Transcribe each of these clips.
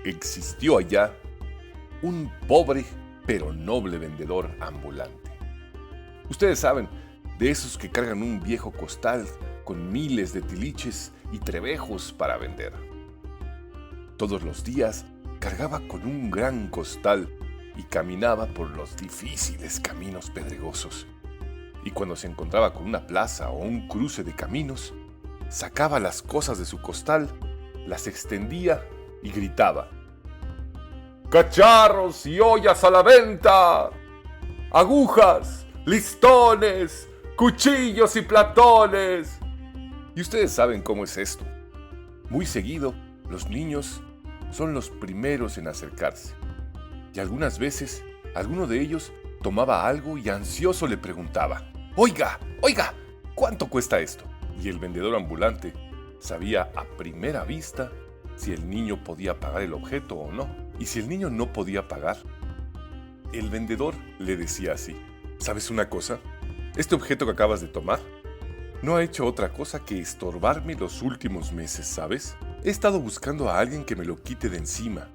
Existió allá un pobre pero noble vendedor ambulante. Ustedes saben, de esos que cargan un viejo costal con miles de tiliches y trebejos para vender. Todos los días cargaba con un gran costal y caminaba por los difíciles caminos pedregosos. Y cuando se encontraba con una plaza o un cruce de caminos, sacaba las cosas de su costal, las extendía y gritaba: ¡Cacharros y ollas a la venta! ¡Agujas, listones, cuchillos y platones! Y ustedes saben cómo es esto. Muy seguido, los niños son los primeros en acercarse. Y algunas veces, alguno de ellos tomaba algo y ansioso le preguntaba: Oiga, ¿cuánto cuesta esto? Y el vendedor ambulante sabía a primera vista si el niño podía pagar el objeto o no. Y si el niño no podía pagar, el vendedor le decía así: ¿sabes una cosa? Este objeto que acabas de tomar no ha hecho otra cosa que estorbarme los últimos meses, ¿sabes? He estado buscando a alguien que me lo quite de encima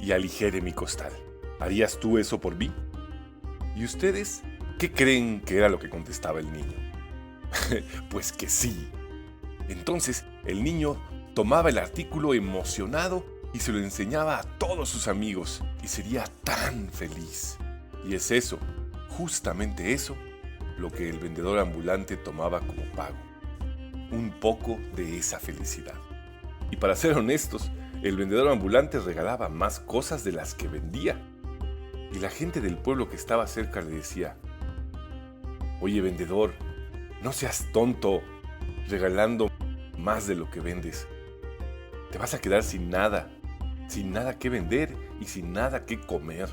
y aligere mi costal. ¿Harías tú eso por mí? ¿Y ustedes qué creen que era lo que contestaba el niño? Pues que sí. Entonces el niño tomaba el artículo emocionado y se lo enseñaba a todos sus amigos y sería tan feliz. Y es eso, justamente eso, lo que el vendedor ambulante tomaba como pago. Un poco de esa felicidad. Y para ser honestos, el vendedor ambulante regalaba más cosas de las que vendía. Y la gente del pueblo que estaba cerca le decía: Oye, vendedor, no seas tonto regalando más de lo que vendes. Te vas a quedar sin nada que vender y sin nada que comer.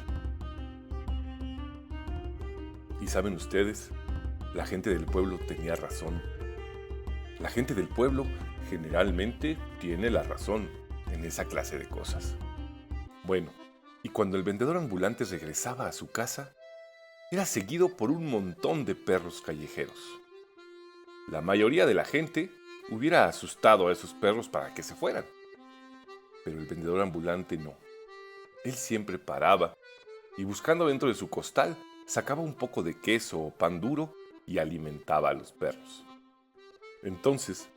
Y saben ustedes, la gente del pueblo tenía razón. La gente del pueblo generalmente tiene la razón en esa clase de cosas. Bueno, y cuando el vendedor ambulante regresaba a su casa, era seguido por un montón de perros callejeros. La mayoría de la gente hubiera asustado a esos perros para que se fueran. Pero el vendedor ambulante no. Él siempre paraba y buscando dentro de su costal sacaba un poco de queso o pan duro y alimentaba a los perros. Entonces,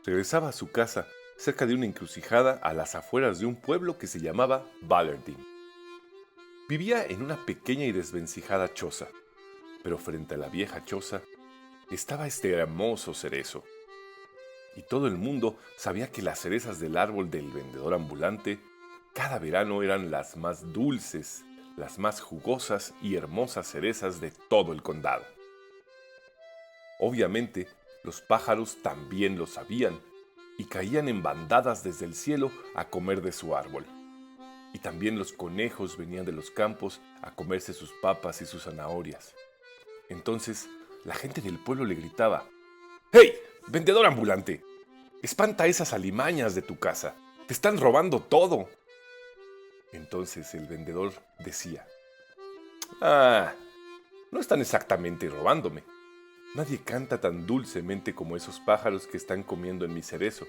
regresaba a su casa cerca de una encrucijada a las afueras de un pueblo que se llamaba Ballardine. Vivía en una pequeña y desvencijada choza, pero frente a la vieja choza estaba este hermoso cerezo. Y todo el mundo sabía que las cerezas del árbol del vendedor ambulante cada verano eran las más dulces, las más jugosas y hermosas cerezas de todo el condado. Obviamente, los pájaros también lo sabían y caían en bandadas desde el cielo a comer de su árbol. Y también los conejos venían de los campos a comerse sus papas y sus zanahorias. Entonces, la gente del pueblo le gritaba: ¡Hey, vendedor ambulante! ¡Espanta esas alimañas de tu casa! ¡Te están robando todo! Entonces el vendedor decía: no están exactamente robándome. Nadie canta tan dulcemente como esos pájaros que están comiendo en mi cerezo.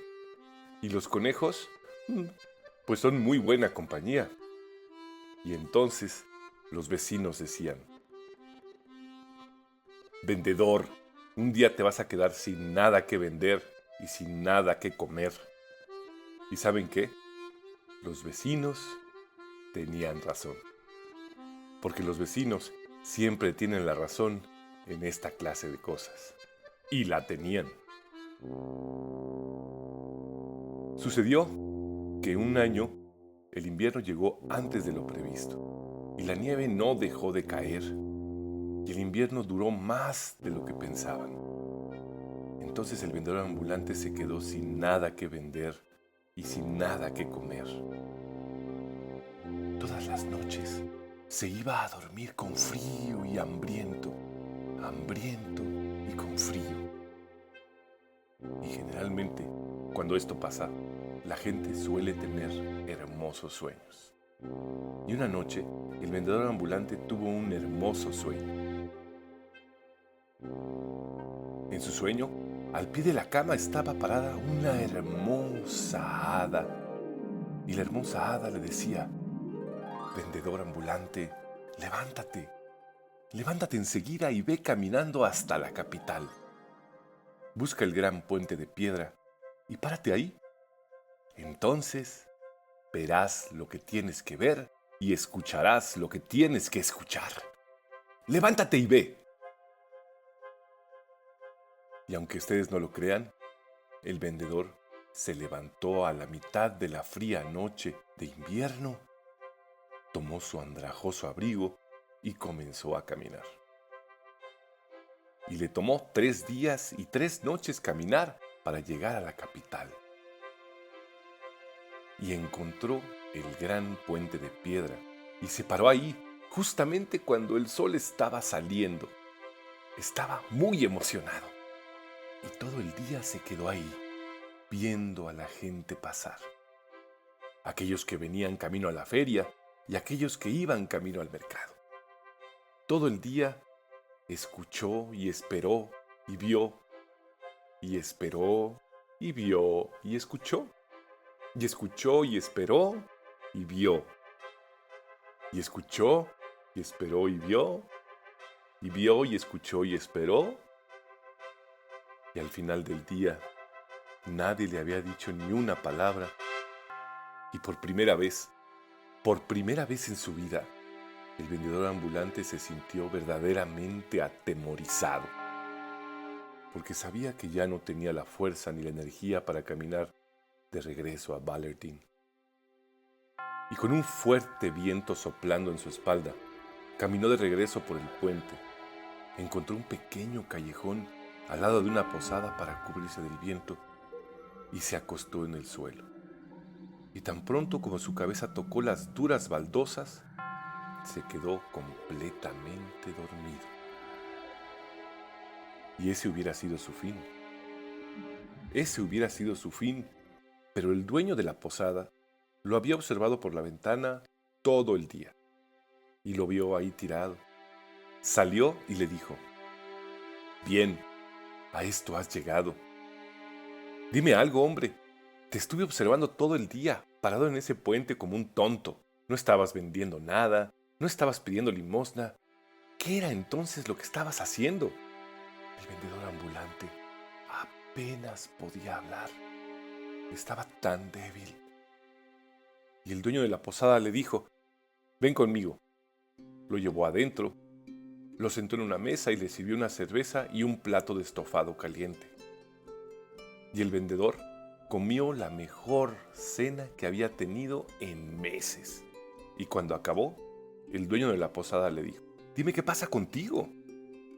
Y los conejos, pues son muy buena compañía. Y entonces los vecinos decían: vendedor, un día te vas a quedar sin nada que vender y sin nada que comer. ¿Y saben qué? Los vecinos tenían razón. Porque los vecinos siempre tienen la razón en esta clase de cosas. Y la tenían. Sucedió que un año el invierno llegó antes de lo previsto y la nieve no dejó de caer y el invierno duró más de lo que pensaban. Entonces el vendedor ambulante se quedó sin nada que vender y sin nada que comer. Todas las noches se iba a dormir con frío y hambriento y con frío. Y generalmente, cuando esto pasa, la gente suele tener hermosos sueños. Y una noche, el vendedor ambulante tuvo un hermoso sueño. En su sueño, al pie de la cama estaba parada una hermosa hada Y la hermosa hada le decía: vendedor ambulante, levántate, levántate enseguida y ve caminando hasta la capital. Busca el gran puente de piedra y párate ahí. Entonces verás lo que tienes que ver y escucharás lo que tienes que escuchar. Levántate y ve. Y aunque ustedes no lo crean, el vendedor se levantó a la mitad de la fría noche de invierno, tomó su andrajoso abrigo y comenzó a caminar. Y le tomó 3 días y 3 noches caminar para llegar a la capital. Y encontró el gran puente de piedra y se paró ahí justamente cuando el sol estaba saliendo. Estaba muy emocionado y todo el día se quedó ahí viendo a la gente pasar. Aquellos que venían camino a la feria y aquellos que iban camino al mercado. Todo el día escuchó y esperó y vio, y esperó y vio y escuchó, y escuchó y esperó y vio, y escuchó y esperó y vio y escuchó y esperó, y al final del día nadie le había dicho ni una palabra, y por primera vez en su vida, el vendedor ambulante se sintió verdaderamente atemorizado, porque sabía que ya no tenía la fuerza ni la energía para caminar de regreso a Ballardin. Y con un fuerte viento soplando en su espalda, caminó de regreso por el puente. Encontró un pequeño callejón al lado de una posada para cubrirse del viento y se acostó en el suelo. Y tan pronto como su cabeza tocó las duras baldosas, se quedó completamente dormido. Y ese hubiera sido su fin. Ese hubiera sido su fin, pero el dueño de la posada lo había observado por la ventana todo el día y lo vio ahí tirado. Salió y le dijo: bien, a esto has llegado. Dime algo, hombre. Te estuve observando todo el día, parado en ese puente como un tonto. No estabas vendiendo nada, no estabas pidiendo limosna. ¿Qué era entonces lo que estabas haciendo? El vendedor ambulante apenas podía hablar. Estaba tan débil. Y el dueño de la posada le dijo: ven conmigo. Lo llevó adentro, lo sentó en una mesa y le sirvió una cerveza y un plato de estofado caliente. Y el vendedor comió la mejor cena que había tenido en meses. Y cuando acabó, el dueño de la posada le dijo: dime qué pasa contigo.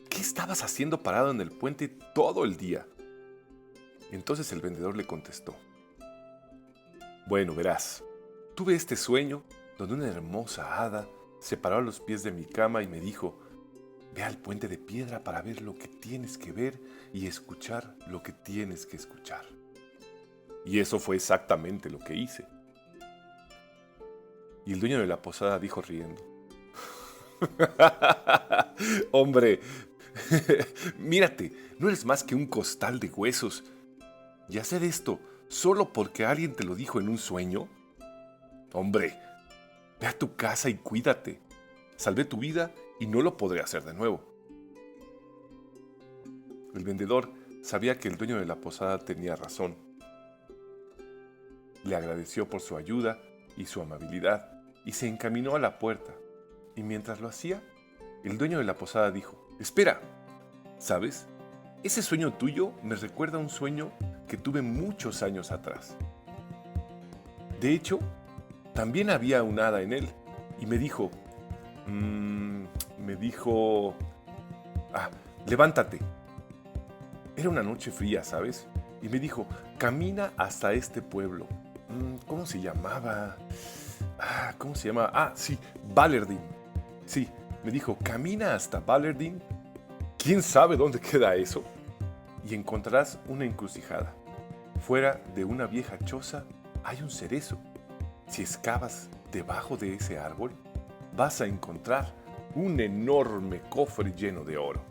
¿Qué estabas haciendo parado en el puente todo el día? Entonces el vendedor le contestó: bueno, verás, tuve este sueño donde una hermosa hada se paró a los pies de mi cama y me dijo: ve al puente de piedra para ver lo que tienes que ver y escuchar lo que tienes que escuchar. Y eso fue exactamente lo que hice. Y el dueño de la posada dijo riendo: hombre, mírate, no eres más que un costal de huesos. ¿Y hacer esto solo porque alguien te lo dijo en un sueño? Hombre, ve a tu casa y cuídate. Salvé tu vida y no lo podré hacer de nuevo. El vendedor sabía que el dueño de la posada tenía razón. Le agradeció por su ayuda y su amabilidad y se encaminó a la puerta. Y mientras lo hacía, el dueño de la posada dijo: espera, ¿sabes? Ese sueño tuyo me recuerda a un sueño que tuve muchos años atrás. De hecho, también había un hada en él y me dijo, levántate. Era una noche fría, ¿sabes? Y me dijo: camina hasta este pueblo. ¿Cómo se llamaba? ¿Cómo se llama? Sí, Ballardin. Sí, me dijo: camina hasta Ballardin. ¿Quién sabe dónde queda eso? Y encontrarás una encrucijada. Fuera de una vieja choza hay un cerezo. Si excavas debajo de ese árbol, vas a encontrar un enorme cofre lleno de oro.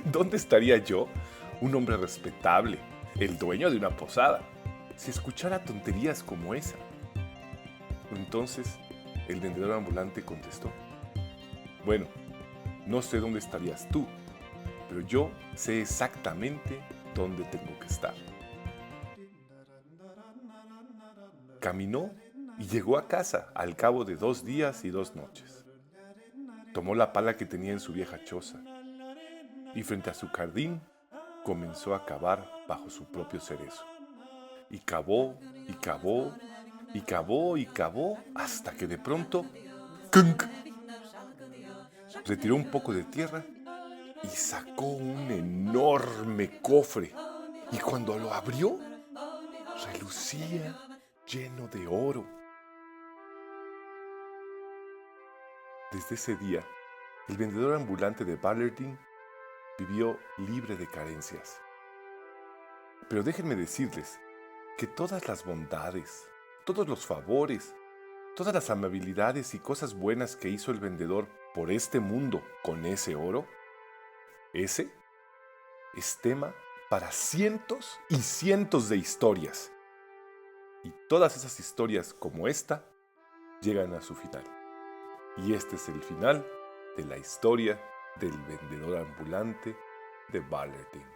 ¿Dónde estaría yo? Un hombre respetable, el dueño de una posada, si escuchara tonterías como esa? Entonces, el vendedor ambulante contestó: bueno, no sé dónde estarías tú, pero yo sé exactamente dónde tengo que estar. Caminó y llegó a casa al cabo de 2 días y 2 noches. Tomó la pala que tenía en su vieja choza y frente a su jardín comenzó a cavar bajo su propio cerezo. Y cavó, y cavó, y cavó, y cavó, hasta que de pronto ¡cunk! Retiró un poco de tierra y sacó un enorme cofre. Y cuando lo abrió, relucía lleno de oro. Desde ese día, el vendedor ambulante de Ballardin vivió libre de carencias. Pero déjenme decirles que todas las bondades, todos los favores, todas las amabilidades y cosas buenas que hizo el vendedor por este mundo con ese oro, ese es tema para cientos y cientos de historias. Y todas esas historias como esta llegan a su final. Y este es el final de la historia del vendedor ambulante de Ballardin.